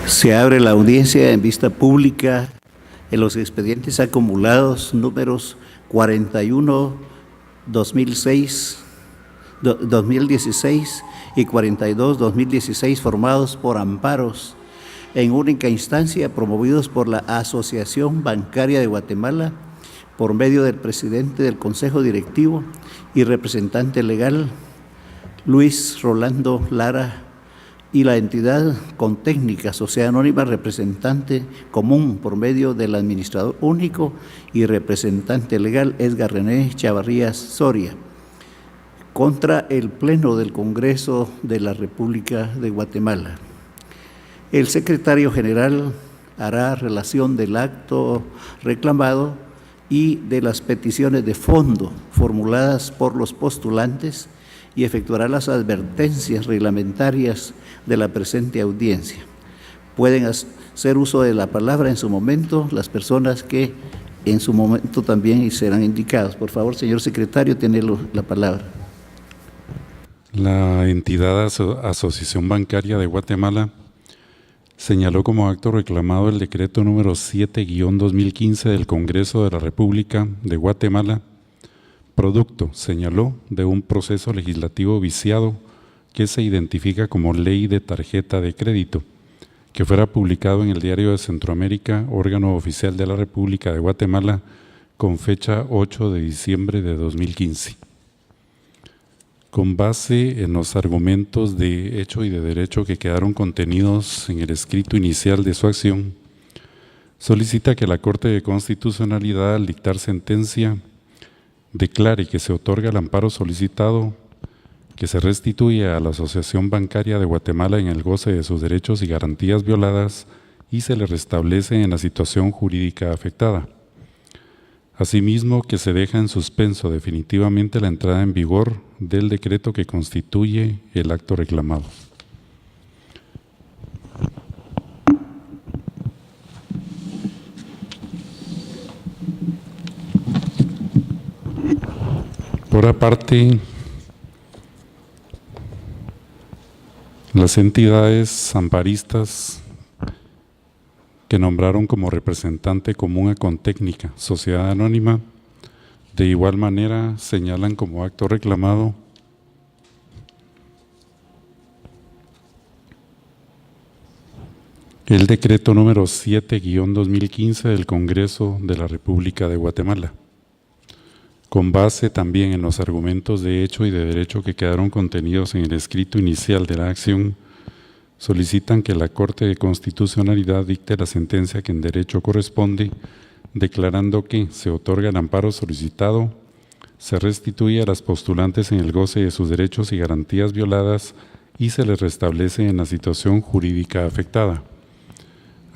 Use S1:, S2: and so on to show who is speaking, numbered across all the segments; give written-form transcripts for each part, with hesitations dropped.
S1: Se abre la audiencia en vista pública en los expedientes acumulados números 41-2016 y 42-2016 formados por amparos en única instancia promovidos por la Asociación Bancaria de Guatemala por medio del presidente del Consejo Directivo y representante legal Luis Rolando Lara, y la entidad con técnica Sociedad Anónima representante común por medio del administrador único y representante legal Edgar René Chavarrías Soria, contra el Pleno del Congreso de la República de Guatemala. El secretario general hará relación del acto reclamado y de las peticiones de fondo formuladas por los postulantes y efectuará las advertencias reglamentarias de la presente audiencia. Pueden hacer uso de la palabra en su momento las personas que en su momento también serán indicadas. Por favor, señor secretario, tiene la palabra.
S2: La entidad Asociación Bancaria de Guatemala señaló como acto reclamado el decreto número 7-2015 del Congreso de la República de Guatemala, producto, señaló, de un proceso legislativo viciado que se identifica como Ley de Tarjeta de Crédito, que fuera publicado en el Diario de Centroamérica, órgano oficial de la República de Guatemala, con fecha 8 de diciembre de 2015. Con base en los argumentos de hecho y de derecho que quedaron contenidos en el escrito inicial de su acción, solicita que la Corte de Constitucionalidad, al dictar sentencia, declare que se otorga el amparo solicitado, que se restituye a la Asociación Bancaria de Guatemala en el goce de sus derechos y garantías violadas y se le restablece en la situación jurídica afectada. Asimismo, que se deja en suspenso definitivamente la entrada en vigor del decreto que constituye el acto reclamado. Por aparte, las entidades amparistas que nombraron como representante común a Contécnica, Sociedad Anónima, de igual manera señalan como acto reclamado el decreto número 7-2015 del Congreso de la República de Guatemala. Con base también en los argumentos de hecho y de derecho que quedaron contenidos en el escrito inicial de la acción, solicitan que la Corte de Constitucionalidad dicte la sentencia que en derecho corresponde, declarando que se otorga el amparo solicitado, se restituye a las postulantes en el goce de sus derechos y garantías violadas y se les restablece en la situación jurídica afectada.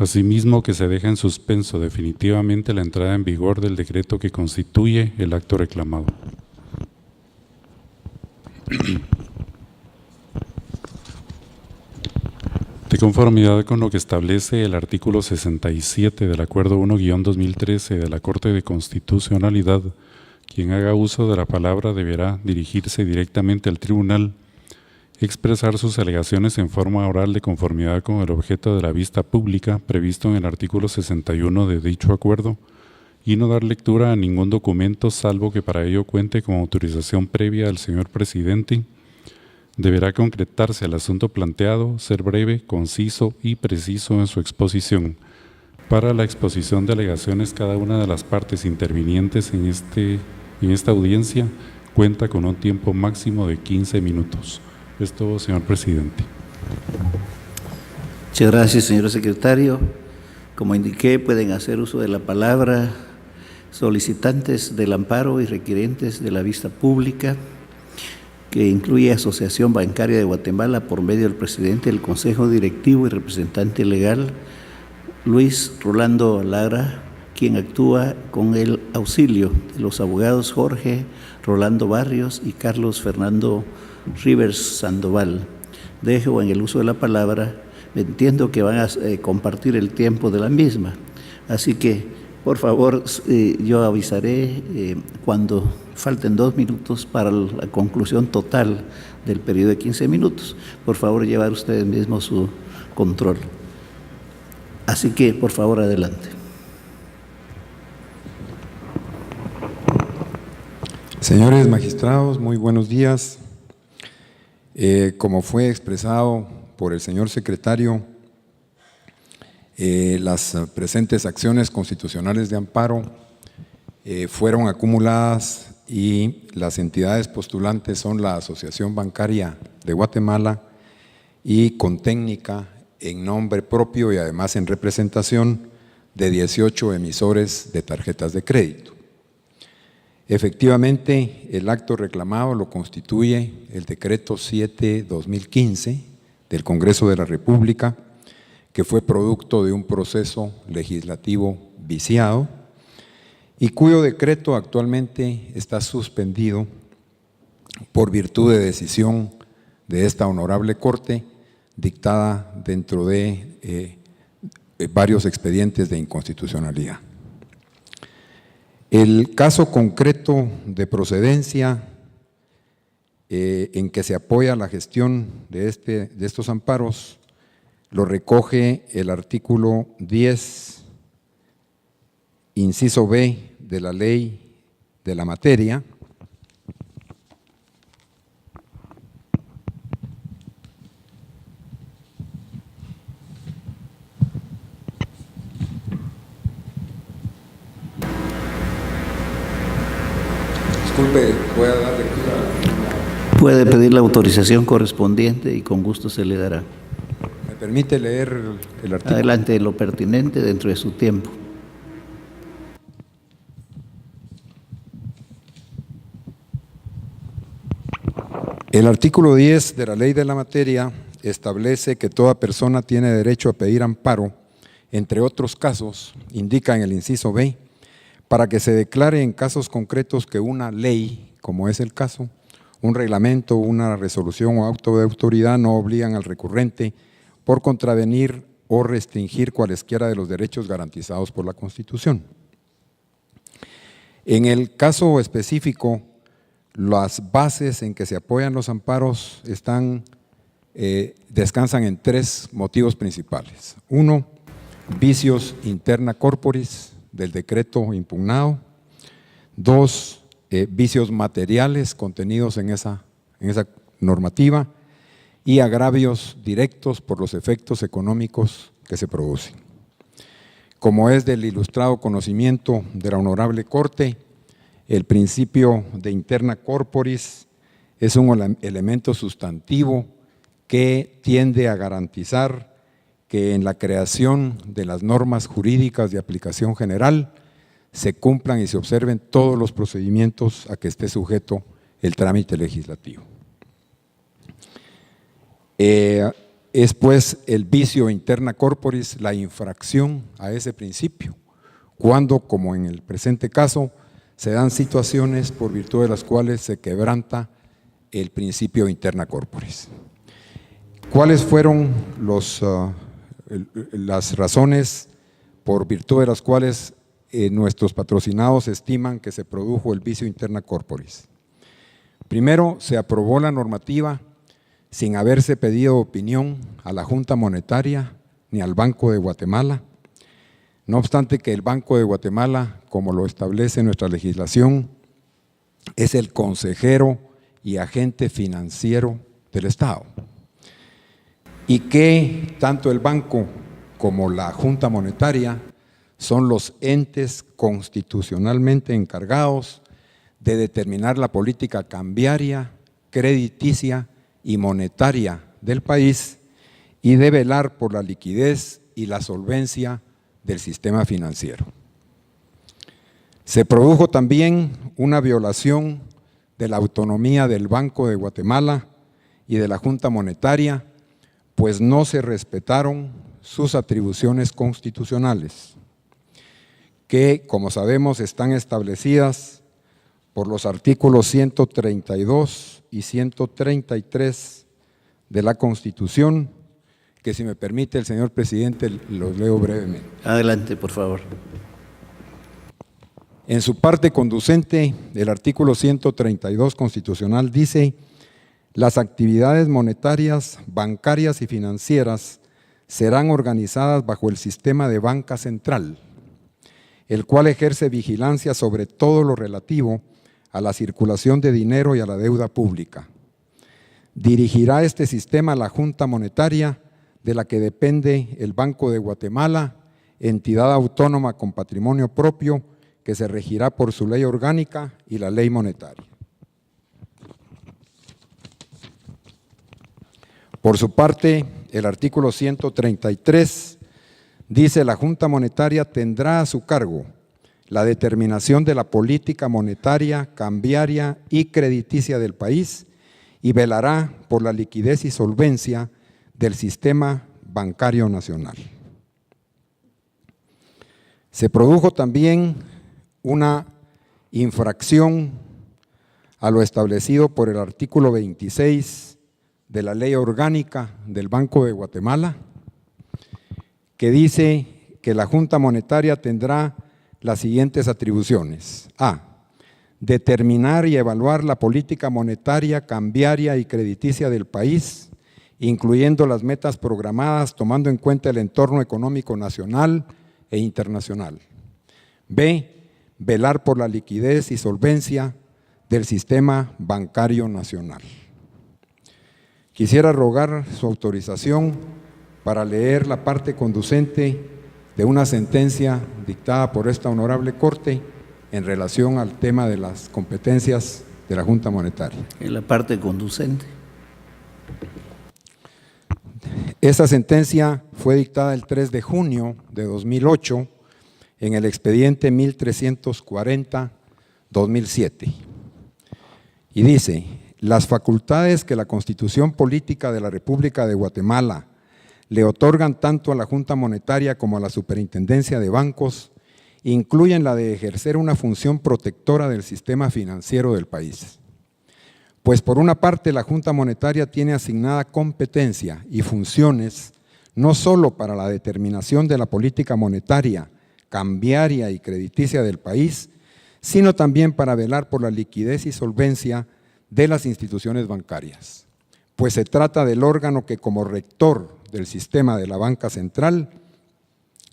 S2: Asimismo, que se deja en suspenso definitivamente la entrada en vigor del decreto que constituye el acto reclamado. De conformidad con lo que establece el artículo 67 del Acuerdo 1-2013 de la Corte de Constitucionalidad, quien haga uso de la palabra deberá dirigirse directamente al tribunal, expresar sus alegaciones en forma oral de conformidad con el objeto de la vista pública previsto en el artículo 61 de dicho acuerdo y no dar lectura a ningún documento salvo que para ello cuente con autorización previa del señor presidente. Deberá concretarse el asunto planteado, ser breve, conciso y preciso en su exposición. Para la exposición de alegaciones, cada una de las partes intervinientes en esta audiencia cuenta con un tiempo máximo de 15 minutos. Es todo, señor presidente.
S1: Muchas gracias, señor secretario. Como indiqué, pueden hacer uso de la palabra solicitantes del amparo y requirientes de la vista pública, que incluye Asociación Bancaria de Guatemala por medio del presidente del Consejo Directivo y representante legal, Luis Rolando Lara, quien actúa con el auxilio de los abogados Jorge Rolando Barrios y Carlos Fernando Rivers Sandoval. Dejo en el uso de la palabra, entiendo que van a compartir el tiempo de la misma, así que por favor yo avisaré cuando falten 2 minutos para la conclusión total del periodo de 15 minutos. Por favor, llevar ustedes mismos su control. Así que, por favor, adelante.
S3: Señores magistrados, muy buenos días. Como fue expresado por el señor secretario, las presentes acciones constitucionales de amparo fueron acumuladas y las entidades postulantes son la Asociación Bancaria de Guatemala y Contécnica en nombre propio y además en representación de 18 emisores de tarjetas de crédito. Efectivamente, el acto reclamado lo constituye el Decreto 7/2015 del Congreso de la República, que fue producto de un proceso legislativo viciado y cuyo decreto actualmente está suspendido por virtud de decisión de esta honorable Corte, dictada dentro de varios expedientes de inconstitucionalidad. El caso concreto de procedencia en que se apoya la gestión de estos amparos lo recoge el artículo 10, inciso B de la ley de la materia, disculpe, voy a dar lectura.
S1: Puede pedir la autorización correspondiente y con gusto se le dará.
S3: ¿Me permite leer el artículo?
S1: Adelante, lo pertinente dentro de su tiempo.
S3: El artículo 10 de la ley de la materia establece que toda persona tiene derecho a pedir amparo, entre otros casos, indica en el inciso B, para que se declare en casos concretos que una ley, como es el caso, un reglamento, una resolución o auto de autoridad no obligan al recurrente por contravenir o restringir cualesquiera de los derechos garantizados por la Constitución. En el caso específico, las bases en que se apoyan los amparos descansan en tres motivos principales. Uno, vicios interna corporis del decreto impugnado. Dos, vicios materiales contenidos en esa normativa y agravios directos por los efectos económicos que se producen. Como es del ilustrado conocimiento de la Honorable Corte, el principio de interna corporis es un elemento sustantivo que tiende a garantizar que en la creación de las normas jurídicas de aplicación general se cumplan y se observen todos los procedimientos a que esté sujeto el trámite legislativo. Es pues el vicio interna corporis la infracción a ese principio, cuando, como en el presente caso, se dan situaciones por virtud de las cuales se quebranta el principio interna corporis. ¿Cuáles fueron las razones por virtud de las cuales nuestros patrocinados estiman que se produjo el vicio interna corporis? Primero, se aprobó la normativa sin haberse pedido opinión a la Junta Monetaria ni al Banco de Guatemala. No obstante que el Banco de Guatemala, como lo establece nuestra legislación, es el consejero y agente financiero del Estado. Y que tanto el banco como la Junta Monetaria son los entes constitucionalmente encargados de determinar la política cambiaria, crediticia y monetaria del país y de velar por la liquidez y la solvencia del sistema financiero. Se produjo también una violación de la autonomía del Banco de Guatemala y de la Junta Monetaria, pues no se respetaron sus atribuciones constitucionales, que, como sabemos, están establecidas por los artículos 132 y 133 de la Constitución, que, si me permite el señor presidente, los leo brevemente.
S1: Adelante, por favor.
S3: En su parte conducente, el artículo 132 constitucional dice: las actividades monetarias, bancarias y financieras serán organizadas bajo el sistema de banca central, el cual ejerce vigilancia sobre todo lo relativo a la circulación de dinero y a la deuda pública. Dirigirá este sistema la Junta Monetaria, de la que depende el Banco de Guatemala, entidad autónoma con patrimonio propio, que se regirá por su ley orgánica y la ley monetaria. Por su parte, el artículo 133 dice: la Junta Monetaria tendrá a su cargo la determinación de la política monetaria, cambiaria y crediticia del país y velará por la liquidez y solvencia del sistema bancario nacional. Se produjo también una infracción a lo establecido por el artículo 26 de la Ley Orgánica del Banco de Guatemala, que dice que la Junta Monetaria tendrá las siguientes atribuciones: a. Determinar y evaluar la política monetaria, cambiaria y crediticia del país, incluyendo las metas programadas, tomando en cuenta el entorno económico nacional e internacional. B. Velar por la liquidez y solvencia del sistema bancario nacional. Quisiera rogar su autorización para leer la parte conducente de una sentencia dictada por esta honorable Corte en relación al tema de las competencias de la Junta Monetaria.
S1: En la parte conducente.
S3: Esa sentencia fue dictada el 3 de junio de 2008 en el expediente 1340-2007 y dice: las facultades que la Constitución Política de la República de Guatemala le otorgan tanto a la Junta Monetaria como a la Superintendencia de Bancos incluyen la de ejercer una función protectora del sistema financiero del país. Pues por una parte la Junta Monetaria tiene asignada competencia y funciones no solo para la determinación de la política monetaria, cambiaria y crediticia del país, sino también para velar por la liquidez y solvencia de las instituciones bancarias, pues se trata del órgano que como rector del sistema de la banca central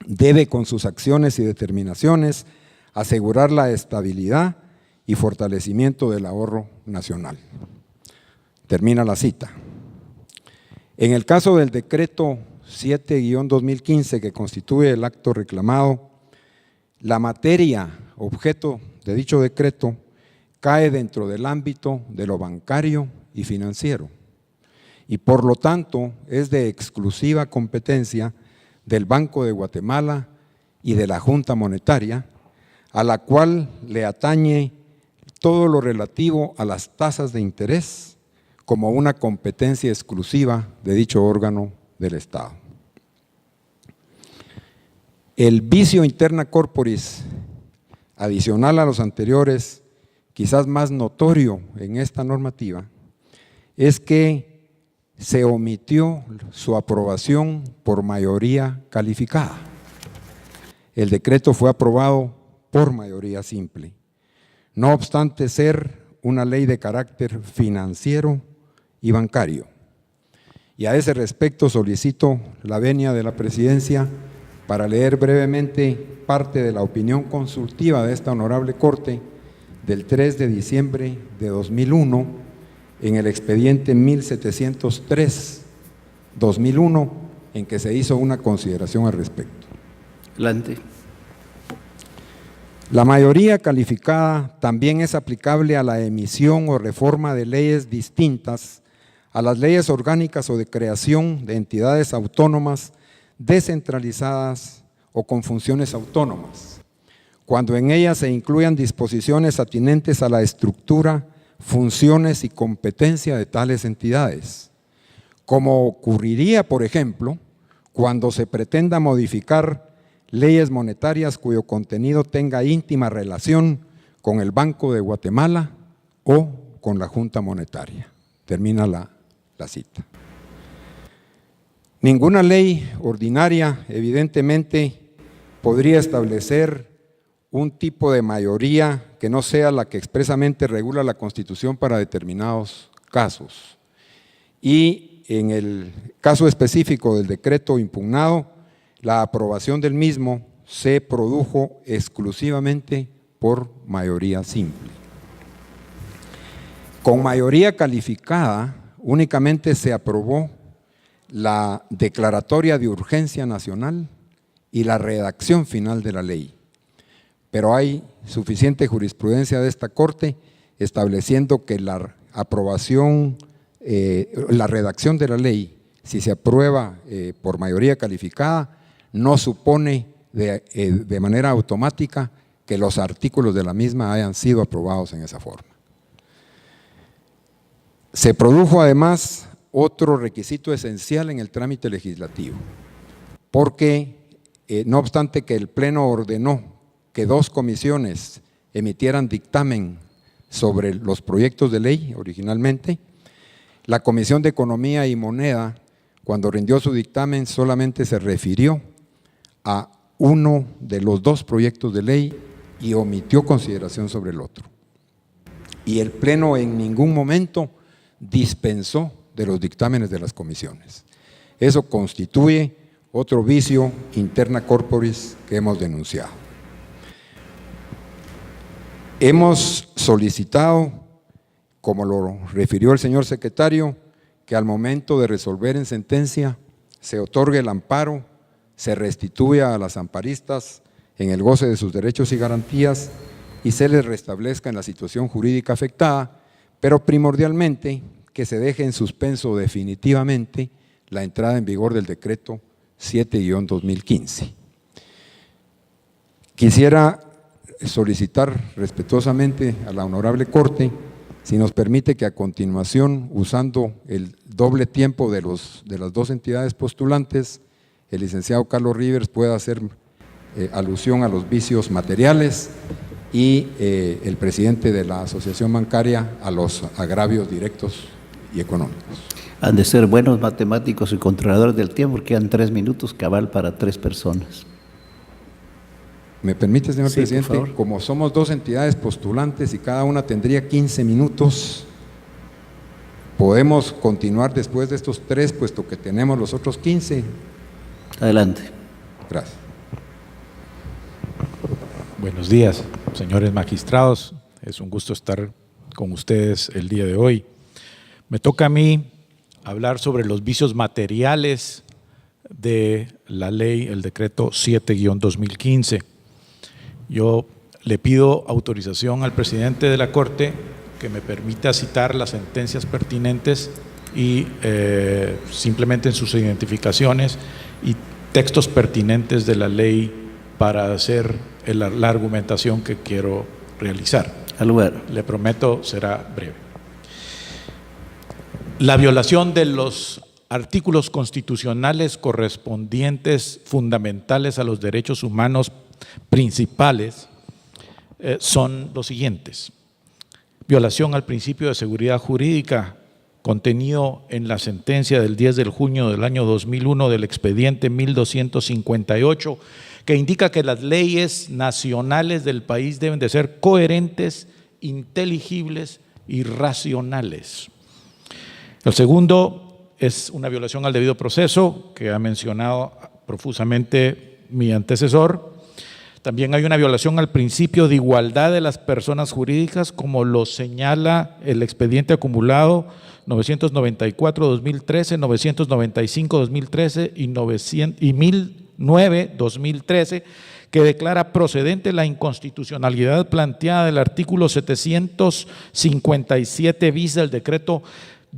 S3: debe con sus acciones y determinaciones asegurar la estabilidad y fortalecimiento del ahorro nacional. Termina la cita. En el caso del decreto 7-2015 que constituye el acto reclamado, la materia objeto de dicho decreto cae dentro del ámbito de lo bancario y financiero y por lo tanto es de exclusiva competencia del Banco de Guatemala y de la Junta Monetaria, a la cual le atañe todo lo relativo a las tasas de interés como una competencia exclusiva de dicho órgano del Estado. El vicio interna corporis, adicional a los anteriores, quizás más notorio en esta normativa, es que se omitió su aprobación por mayoría calificada. El decreto fue aprobado por mayoría simple, no obstante ser una ley de carácter financiero y bancario. Y a ese respecto solicito la venia de la Presidencia para leer brevemente parte de la opinión consultiva de esta honorable Corte del 3 de diciembre de 2001 en el expediente 1703-2001 en que se hizo una consideración al respecto.
S1: Adelante.
S3: La mayoría calificada también es aplicable a la emisión o reforma de leyes distintas a las leyes orgánicas o de creación de entidades autónomas descentralizadas o con funciones autónomas, cuando en ellas se incluyan disposiciones atinentes a la estructura, funciones y competencia de tales entidades, como ocurriría, por ejemplo, cuando se pretenda modificar leyes monetarias cuyo contenido tenga íntima relación con el Banco de Guatemala o con la Junta Monetaria. Termina la cita. Ninguna ley ordinaria, evidentemente, podría establecer un tipo de mayoría que no sea la que expresamente regula la Constitución para determinados casos. Y en el caso específico del decreto impugnado, la aprobación del mismo se produjo exclusivamente por mayoría simple. Con mayoría calificada, únicamente se aprobó la declaratoria de urgencia nacional y la redacción final de la ley. Pero hay suficiente jurisprudencia de esta Corte estableciendo que la aprobación, la redacción de la ley, si se aprueba por mayoría calificada, no supone de manera automática que los artículos de la misma hayan sido aprobados en esa forma. Se produjo además otro requisito esencial en el trámite legislativo, porque no obstante que el Pleno ordenó que 2 comisiones emitieran dictamen sobre los proyectos de ley originalmente, la Comisión de Economía y Moneda, cuando rindió su dictamen, solamente se refirió a uno de los 2 proyectos de ley y omitió consideración sobre el otro. Y el Pleno en ningún momento dispensó de los dictámenes de las comisiones. Eso constituye otro vicio interna corporis que hemos denunciado. Hemos solicitado, como lo refirió el señor secretario, que al momento de resolver en sentencia se otorgue el amparo, se restituya a las amparistas en el goce de sus derechos y garantías y se les restablezca en la situación jurídica afectada, pero primordialmente que se deje en suspenso definitivamente la entrada en vigor del decreto 7-2015. Quisiera solicitar respetuosamente a la Honorable Corte, si nos permite que a continuación, usando el doble tiempo de las 2 entidades postulantes, el licenciado Carlos Rivers pueda hacer alusión a los vicios materiales y el presidente de la Asociación Bancaria a los agravios directos y económicos.
S1: Han de ser buenos matemáticos y controladores del tiempo, porque quedan 3 minutos cabal para 3 personas.
S3: ¿Me permite, señor
S1: Sí,
S3: presidente?
S1: por favor.
S3: Como somos 2 entidades postulantes y cada una tendría 15 minutos, podemos continuar después de estos 3, puesto que tenemos los otros 15.
S1: Adelante.
S3: Gracias.
S4: Buenos días, señores magistrados. Es un gusto estar con ustedes el día de hoy. Me toca a mí hablar sobre los vicios materiales de la ley, el decreto 7-2015. Yo le pido autorización al presidente de la Corte que me permita citar las sentencias pertinentes y simplemente en sus identificaciones y textos pertinentes de la ley para hacer la argumentación que quiero realizar.
S1: Al lugar.
S4: Le prometo será breve. La violación de los artículos constitucionales correspondientes fundamentales a los derechos humanos principales son los siguientes: violación al principio de seguridad jurídica contenido en la sentencia del 10 de junio del año 2001 del expediente 1258, que indica que las leyes nacionales del país deben de ser coherentes, inteligibles y racionales. El segundo es una violación al debido proceso, que ha mencionado profusamente mi antecesor. También hay una violación al principio de igualdad de las personas jurídicas, como lo señala el expediente acumulado 994-2013, 995-2013 y 1009-2013, que declara procedente la inconstitucionalidad planteada del artículo 757 bis del decreto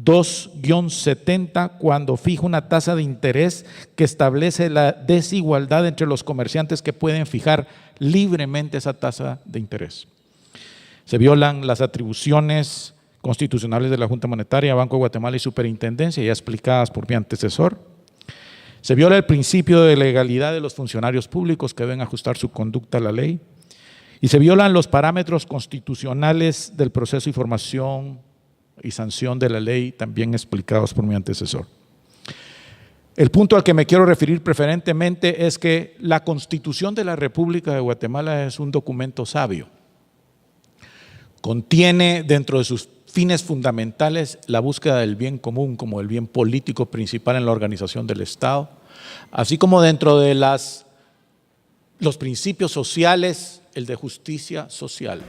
S4: 2-70, cuando fija una tasa de interés que establece la desigualdad entre los comerciantes que pueden fijar libremente esa tasa de interés. Se violan las atribuciones constitucionales de la Junta Monetaria, Banco de Guatemala y Superintendencia, ya explicadas por mi antecesor. Se viola el principio de legalidad de los funcionarios públicos, que deben ajustar su conducta a la ley. Y se violan los parámetros constitucionales del proceso y formación y sanción de la ley, también explicados por mi antecesor. El punto al que me quiero referir preferentemente es que la Constitución de la República de Guatemala es un documento sabio. Contiene dentro de sus fines fundamentales, la búsqueda del bien común como el bien político principal en la organización del Estado, así como dentro de los principios sociales, el de justicia social.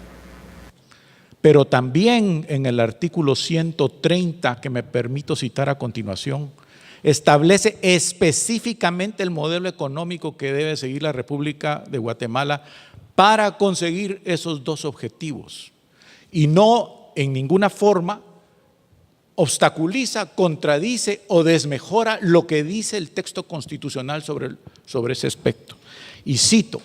S4: Pero también en el artículo 130, que me permito citar a continuación, establece específicamente el modelo económico que debe seguir la República de Guatemala para conseguir esos dos objetivos. Y no en ninguna forma obstaculiza, contradice o desmejora lo que dice el texto constitucional sobre ese aspecto. Y cito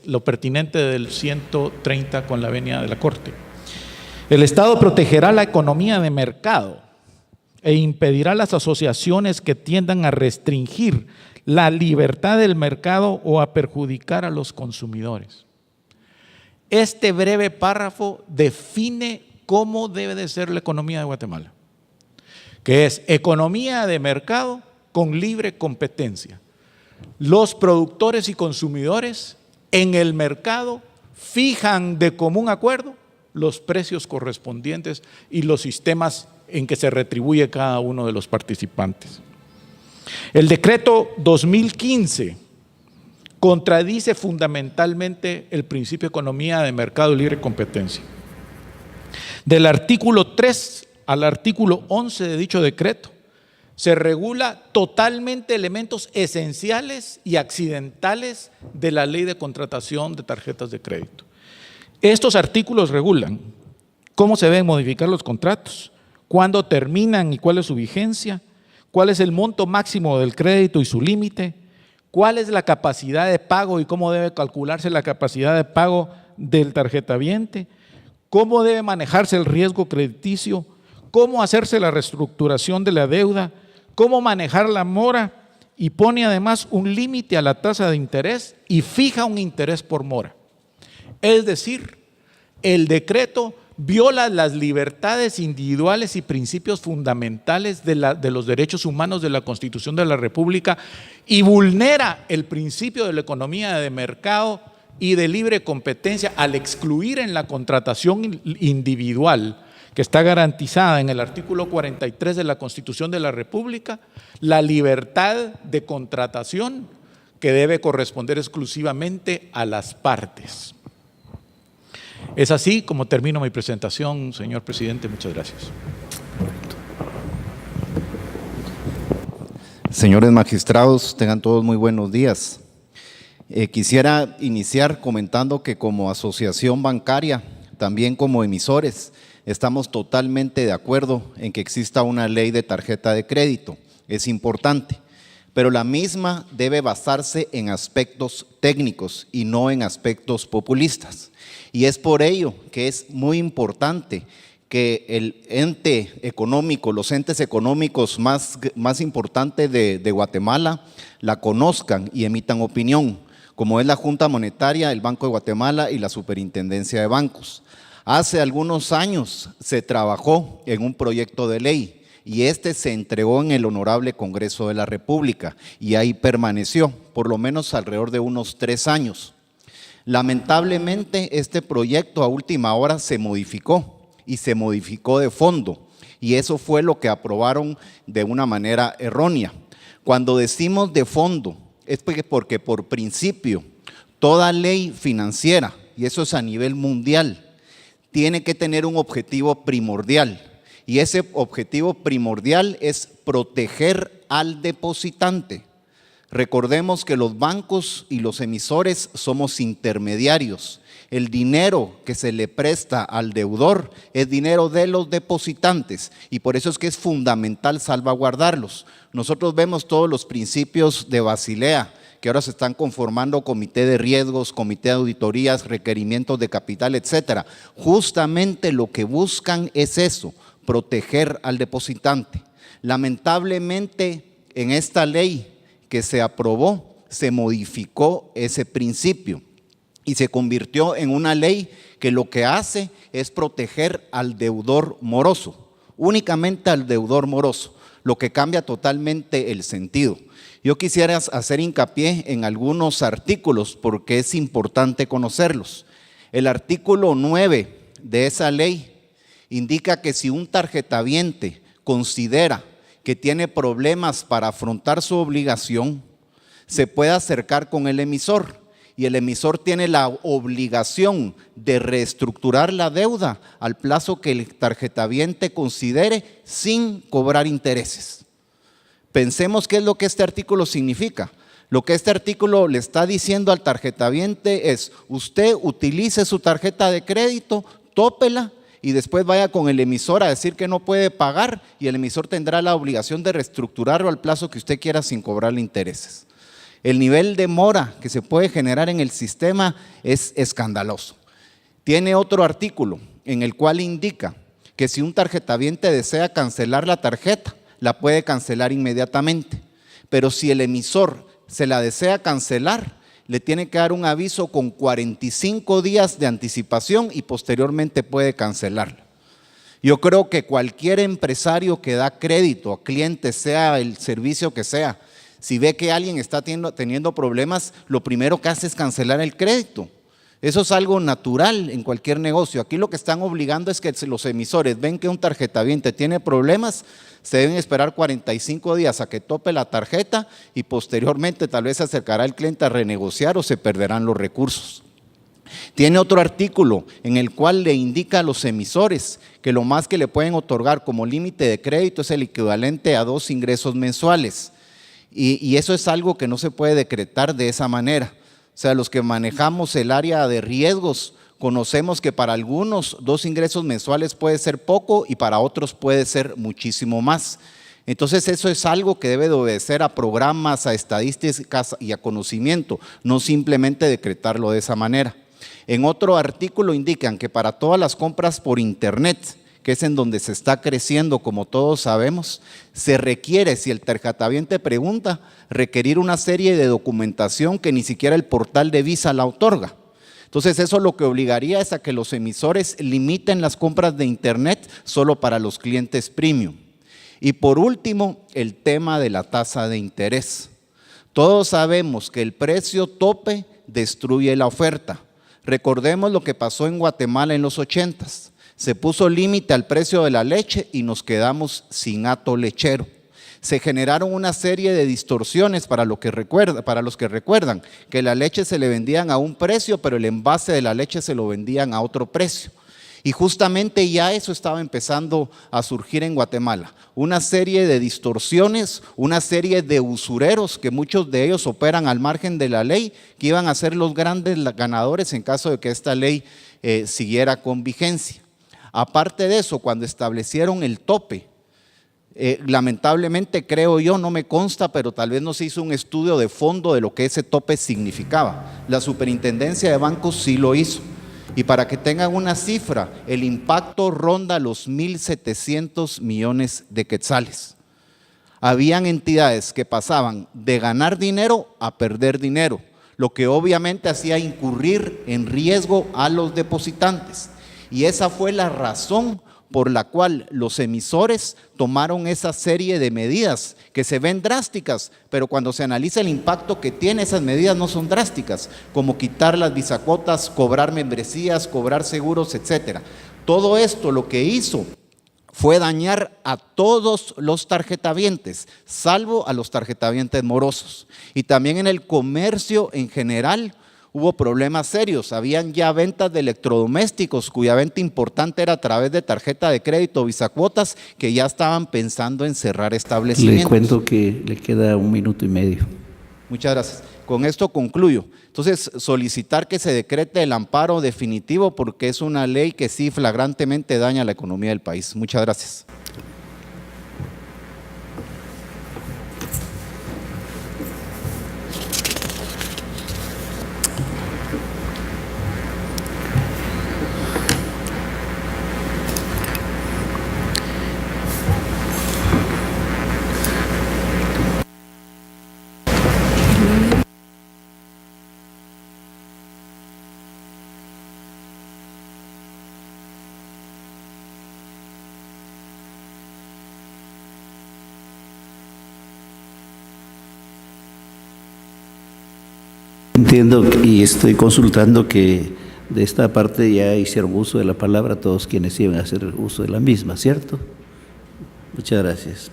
S4: lo pertinente del 130 con la venia de la Corte. El Estado protegerá la economía de mercado e impedirá las asociaciones que tiendan a restringir la libertad del mercado o a perjudicar a los consumidores. Este breve párrafo define cómo debe de ser la economía de Guatemala, que es economía de mercado con libre competencia. Los productores y consumidores en el mercado fijan de común acuerdo los precios correspondientes y los sistemas en que se retribuye cada uno de los participantes. El decreto 2015 contradice fundamentalmente el principio de economía de mercado y libre competencia. Del artículo 3 al artículo 11 de dicho decreto, se regula totalmente elementos esenciales y accidentales de la ley de contratación de tarjetas de crédito. Estos artículos regulan cómo se deben modificar los contratos, cuándo terminan y cuál es su vigencia, cuál es el monto máximo del crédito y su límite, cuál es la capacidad de pago y cómo debe calcularse la capacidad de pago del tarjetaviente, cómo debe manejarse el riesgo crediticio, cómo hacerse la reestructuración de la deuda, cómo manejar la mora, y pone además un límite a la tasa de interés y fija un interés por mora. Es decir, el decreto viola las libertades individuales y principios fundamentales de los derechos humanos de la Constitución de la República y vulnera el principio de la economía de mercado y de libre competencia al excluir en la contratación individual, que está garantizada en el artículo 43 de la Constitución de la República, la libertad de contratación que debe corresponder exclusivamente a las partes. Es así como termino mi presentación, señor presidente. Muchas gracias.
S5: Señores magistrados, tengan todos muy buenos días. Quisiera iniciar comentando que como asociación bancaria, también como emisores, estamos totalmente de acuerdo en que exista una ley de tarjeta de crédito. Es importante, pero la misma debe basarse en aspectos técnicos y no en aspectos populistas. Y es por ello que es muy importante que el ente económico, los entes económicos más importantes de Guatemala la conozcan y emitan opinión, como es la Junta Monetaria, el Banco de Guatemala y la Superintendencia de Bancos. Hace algunos años se trabajó en un proyecto de ley y este se entregó en el Honorable Congreso de la República y ahí permaneció por lo menos alrededor de unos 3 años. Lamentablemente este proyecto a última hora se modificó y se modificó de fondo y eso fue lo que aprobaron de una manera errónea. Cuando decimos de fondo es porque por principio toda ley financiera, y eso es a nivel mundial, tiene que tener un objetivo primordial y ese objetivo primordial es proteger al depositante. Recordemos que los bancos y los emisores somos intermediarios. El dinero que se le presta al deudor es dinero de los depositantes y por eso es que es fundamental salvaguardarlos. Nosotros vemos todos los principios de Basilea, que ahora se están conformando comité de riesgos, comité de auditorías, requerimientos de capital, etcétera. Justamente lo que buscan es eso, proteger al depositante. Lamentablemente, en esta ley que se aprobó, se modificó ese principio y se convirtió en una ley que lo que hace es proteger al deudor moroso, únicamente al deudor moroso, lo que cambia totalmente el sentido. Yo quisiera hacer hincapié en algunos artículos porque es importante conocerlos. El artículo 9 de esa ley indica que si un tarjetaviente considera que tiene problemas para afrontar su obligación, se puede acercar con el emisor y el emisor tiene la obligación de reestructurar la deuda al plazo que el tarjetaviente considere sin cobrar intereses. Pensemos qué es lo que este artículo significa. Lo que este artículo le está diciendo al tarjetaviente es: usted utilice su tarjeta de crédito, tópela y después vaya con el emisor a decir que no puede pagar y el emisor tendrá la obligación de reestructurarlo al plazo que usted quiera sin cobrarle intereses. El nivel de mora que se puede generar en el sistema es escandaloso. Tiene otro artículo en el cual indica que si un tarjetaviente desea cancelar la tarjeta, la puede cancelar inmediatamente, pero si el emisor se la desea cancelar, le tiene que dar un aviso con 45 días de anticipación y posteriormente puede cancelarla. Yo creo que cualquier empresario que da crédito a clientes, sea el servicio que sea, si ve que alguien está teniendo problemas, lo primero que hace es cancelar el crédito. Eso es algo natural en cualquier negocio. Aquí lo que están obligando es que los emisores ven que un tarjetaviente tiene problemas, se deben esperar 45 días a que tope la tarjeta y posteriormente tal vez se acercará el cliente a renegociar o se perderán los recursos. Tiene otro artículo en el cual le indica a los emisores que lo más que le pueden otorgar como límite de crédito es el equivalente a 2 ingresos mensuales. Y eso es algo que no se puede decretar de esa manera. O sea, los que manejamos el área de riesgos conocemos que para algunos 2 ingresos mensuales puede ser poco y para otros puede ser muchísimo más. Entonces eso es algo que debe de obedecer a programas, a estadísticas y a conocimiento, no simplemente decretarlo de esa manera. En otro artículo indican que para todas las compras por internet, que es en donde se está creciendo, como todos sabemos, se requiere, si el tarjetaviente pregunta, requerir una serie de documentación que ni siquiera el portal de Visa la otorga. Entonces eso lo que obligaría es a que los emisores limiten las compras de internet solo para los clientes premium. Y por último, el tema de la tasa de interés. Todos sabemos que el precio tope destruye la oferta. Recordemos lo que pasó en Guatemala en los 80s. Se puso límite al precio de la leche y nos quedamos sin hato lechero. Se generaron una serie de distorsiones para los que recuerdan que la leche se le vendían a un precio, pero el envase de la leche se lo vendían a otro precio. Y justamente ya eso estaba empezando a surgir en Guatemala. Una serie de distorsiones, una serie de usureros que muchos de ellos operan al margen de la ley, que iban a ser los grandes ganadores en caso de que esta ley siguiera con vigencia. Aparte de eso, cuando establecieron el tope, lamentablemente creo yo, no me consta, pero tal vez no se hizo un estudio de fondo de lo que ese tope significaba. La Superintendencia de Bancos sí lo hizo. Y para que tengan una cifra, el impacto ronda los 1.700 millones de quetzales. Habían entidades que pasaban de ganar dinero a perder dinero, lo que obviamente hacía incurrir en riesgo a los depositantes. Y esa fue la razón por la cual los emisores tomaron esa serie de medidas que se ven drásticas, pero cuando se analiza el impacto que tiene, esas medidas no son drásticas, como quitar las bisacuotas, cobrar membresías, cobrar seguros, etcétera. Todo esto lo que hizo fue dañar a todos los tarjetavientes, salvo a los tarjetavientes morosos. Y también en el comercio en general hubo problemas serios. Habían ya ventas de electrodomésticos cuya venta importante era a través de tarjeta de crédito o bisacuotas que ya estaban pensando en cerrar establecimientos.
S1: Le cuento que le queda 1 minuto y medio.
S5: Muchas gracias. Con esto concluyo. Entonces, solicitar que se decrete el amparo definitivo porque es una ley que sí flagrantemente daña la economía del país. Muchas gracias.
S1: Entiendo y estoy consultando que De esta parte ya hicieron uso de la palabra todos quienes iban a hacer uso de la misma, ¿cierto? Muchas gracias.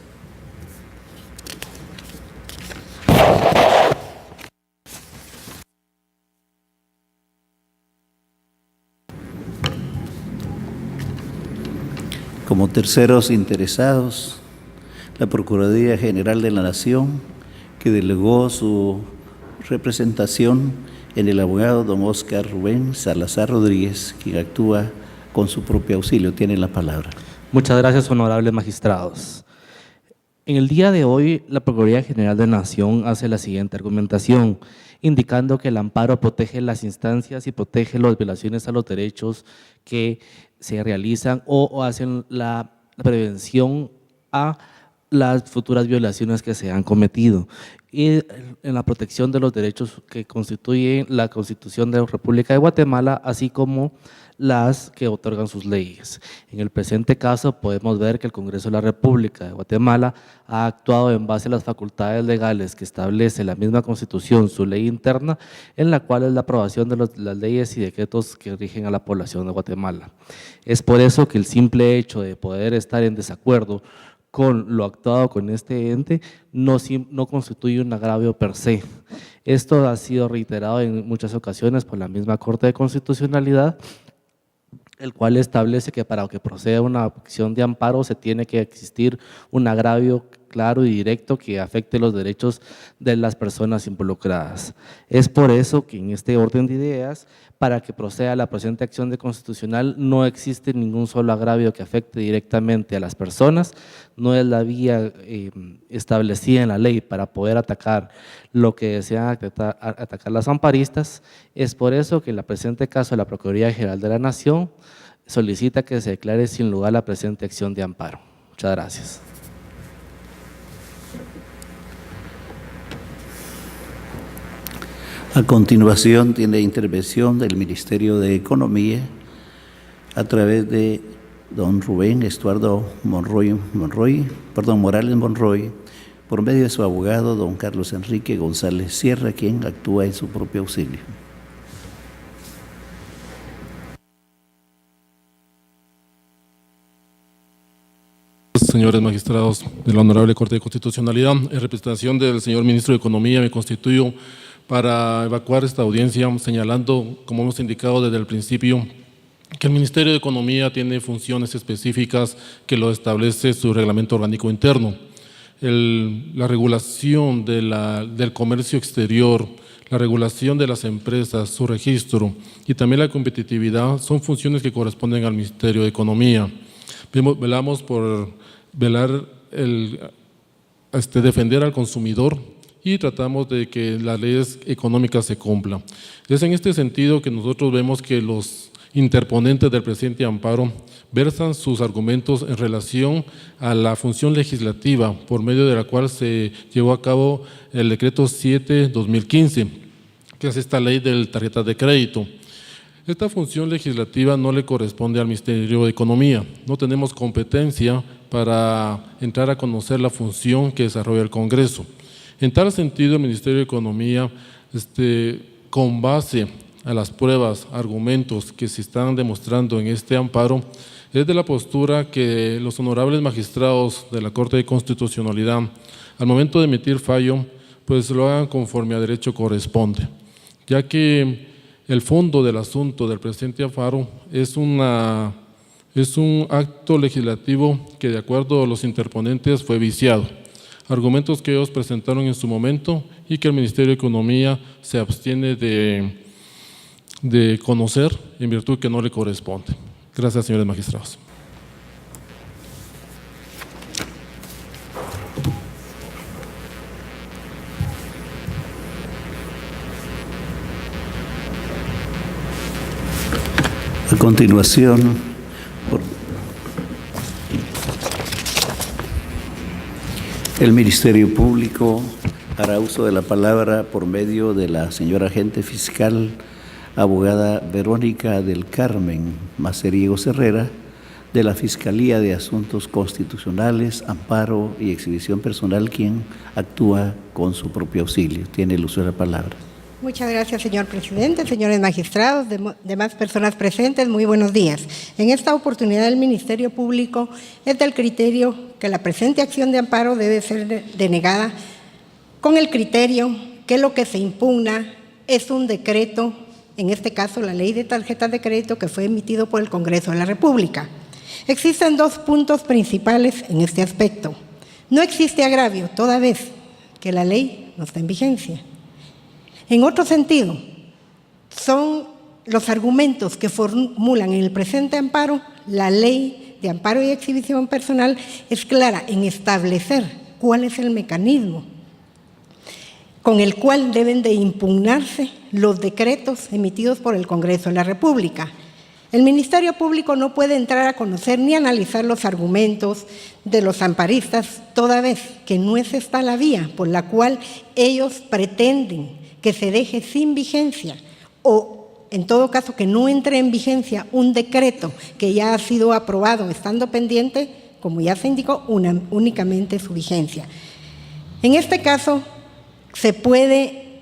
S1: Como terceros interesados, la Procuraduría General de la Nación, que delegó su representación en el abogado don Óscar Rubén Salazar Rodríguez, quien actúa con su propio auxilio. Tiene la palabra.
S6: Muchas gracias, honorables magistrados. En el día de hoy, la Procuraduría General de la Nación hace la siguiente argumentación, indicando que el amparo protege las instancias y protege las violaciones a los derechos que se realizan o hacen la prevención a las futuras violaciones que se han cometido y en la protección de los derechos que constituyen la Constitución de la República de Guatemala, así como las que otorgan sus leyes. En el presente caso podemos ver que el Congreso de la República de Guatemala ha actuado en base a las facultades legales que establece la misma Constitución, su ley interna, en la cual es la aprobación de las leyes y decretos que rigen a la población de Guatemala. Es por eso que el simple hecho de poder estar en desacuerdo con lo actuado con este ente no constituye un agravio per se. Esto ha sido reiterado en muchas ocasiones por la misma Corte de Constitucionalidad, el cual establece que para que proceda una acción de amparo se tiene que existir un agravio claro y directo que afecte los derechos de las personas involucradas. Es por eso que en este orden de ideas, para que proceda la presente acción de constitucional, no existe ningún solo agravio que afecte directamente a las personas, no es la vía establecida en la ley para poder atacar lo que desean atacar las amparistas. Es por eso que en el presente caso la Procuraduría General de la Nación solicita que se declare sin lugar la presente acción de amparo. Muchas gracias.
S1: A continuación tiene intervención del Ministerio de Economía a través de don Rubén Estuardo Morales Monroy, por medio de su abogado don Carlos Enrique González Sierra, quien actúa en su propio auxilio.
S7: Señores magistrados de la Honorable Corte de Constitucionalidad, en representación del señor Ministro de Economía me constituyo para evacuar esta audiencia señalando, como hemos indicado desde el principio, que el Ministerio de Economía tiene funciones específicas que lo establece su reglamento orgánico interno. La regulación del comercio exterior, la regulación de las empresas, su registro y también la competitividad son funciones que corresponden al Ministerio de Economía. Velamos por defender al consumidor y tratamos de que las leyes económicas se cumplan. Es en este sentido que nosotros vemos que los interponentes del presente amparo versan sus argumentos en relación a la función legislativa por medio de la cual se llevó a cabo el decreto 7/2015, que es esta ley de tarjetas de crédito. Esta función legislativa no le corresponde al Ministerio de Economía, no tenemos competencia para entrar a conocer la función que desarrolla el Congreso. En tal sentido, el Ministerio de Economía, con base a las pruebas, argumentos que se están demostrando en este amparo, es de la postura que los honorables magistrados de la Corte de Constitucionalidad, al momento de emitir fallo, pues lo hagan conforme a derecho corresponde, ya que el fondo del asunto del presente amparo es un acto legislativo que, de acuerdo a los interponentes, fue viciado. Argumentos que ellos presentaron en su momento y que el Ministerio de Economía se abstiene de conocer en virtud que no le corresponde. Gracias, señores magistrados.
S1: A continuación, el Ministerio Público hará uso de la palabra por medio de la señora agente fiscal, abogada Verónica del Carmen Maceriegos Herrera, de la Fiscalía de Asuntos Constitucionales, Amparo y Exhibición Personal, quien actúa con su propio auxilio. Tiene el uso de la palabra.
S8: Muchas gracias, señor presidente, señores magistrados, demás personas presentes, muy buenos días. En esta oportunidad, el Ministerio Público es del criterio que la presente acción de amparo debe ser denegada con el criterio que lo que se impugna es un decreto, en este caso la Ley de Tarjetas de Crédito, que fue emitido por el Congreso de la República. Existen dos puntos principales en este aspecto. No existe agravio, toda vez que la ley no está en vigencia. En otro sentido, son los argumentos que formulan en el presente amparo. La Ley de Amparo y Exhibición Personal es clara en establecer cuál es el mecanismo con el cual deben de impugnarse los decretos emitidos por el Congreso de la República. El Ministerio Público no puede entrar a conocer ni analizar los argumentos de los amparistas, toda vez que no es esta la vía por la cual ellos pretenden que se deje sin vigencia o, en todo caso, que no entre en vigencia un decreto que ya ha sido aprobado, estando pendiente, como ya se indicó, únicamente su vigencia. En este caso, se puede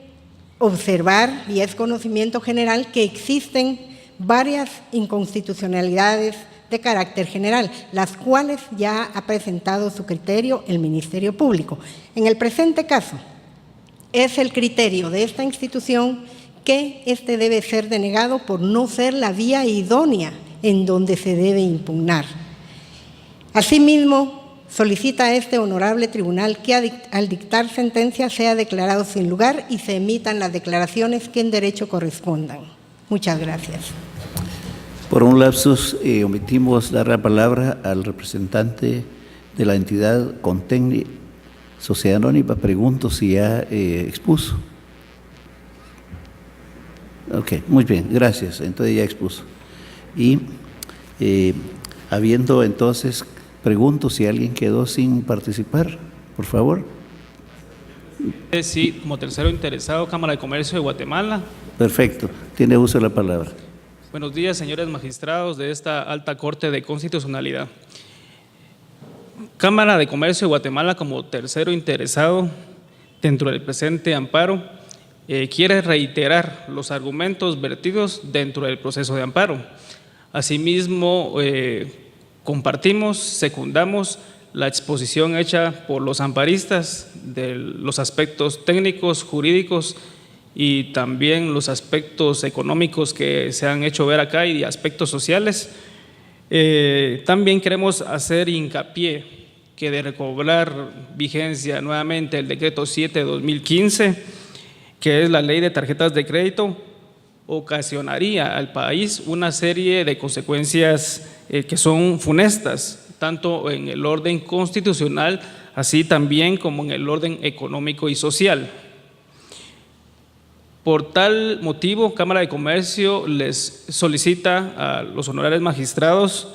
S8: observar, y es conocimiento general, que existen varias inconstitucionalidades de carácter general, las cuales ya ha presentado su criterio el Ministerio Público. En el presente caso, es el criterio de esta institución que este debe ser denegado por no ser la vía idónea en donde se debe impugnar. Asimismo, solicita a este honorable tribunal que al dictar sentencia sea declarado sin lugar y se emitan las declaraciones que en derecho correspondan. Muchas gracias.
S1: Por un lapsus, omitimos dar la palabra al representante de la entidad Contecni Sociedad Anónima. Pregunto si ya expuso. Ok, muy bien, gracias. Entonces ya expuso. Y habiendo entonces, pregunto si alguien quedó sin participar, por favor.
S9: Sí, como tercero interesado, Cámara de Comercio de Guatemala.
S1: Perfecto, tiene uso de la palabra.
S9: Buenos días, señores magistrados de esta alta Corte de Constitucionalidad. Cámara de Comercio de Guatemala, como tercero interesado dentro del presente amparo, quiere reiterar los argumentos vertidos dentro del proceso de amparo. Asimismo, compartimos, secundamos la exposición hecha por los amparistas de los aspectos técnicos, jurídicos y también los aspectos económicos que se han hecho ver acá y aspectos sociales. También queremos hacer hincapié que de recobrar vigencia nuevamente el decreto 7 de 2015, que es la Ley de Tarjetas de Crédito, ocasionaría al país una serie de consecuencias que son funestas, tanto en el orden constitucional, así también como en el orden económico y social. Por tal motivo, Cámara de Comercio les solicita a los honorables magistrados,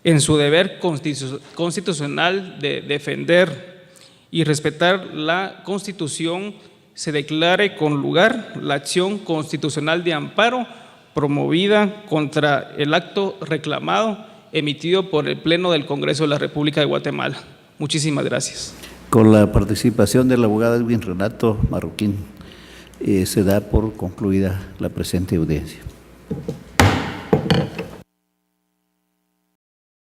S9: en su deber constitucional de defender y respetar la Constitución, se declare con lugar la acción constitucional de amparo promovida contra el acto reclamado emitido por el Pleno del Congreso de la República de Guatemala. Muchísimas gracias.
S1: Con la participación del abogado Edwin Renato Marroquín, se da por concluida la presente audiencia.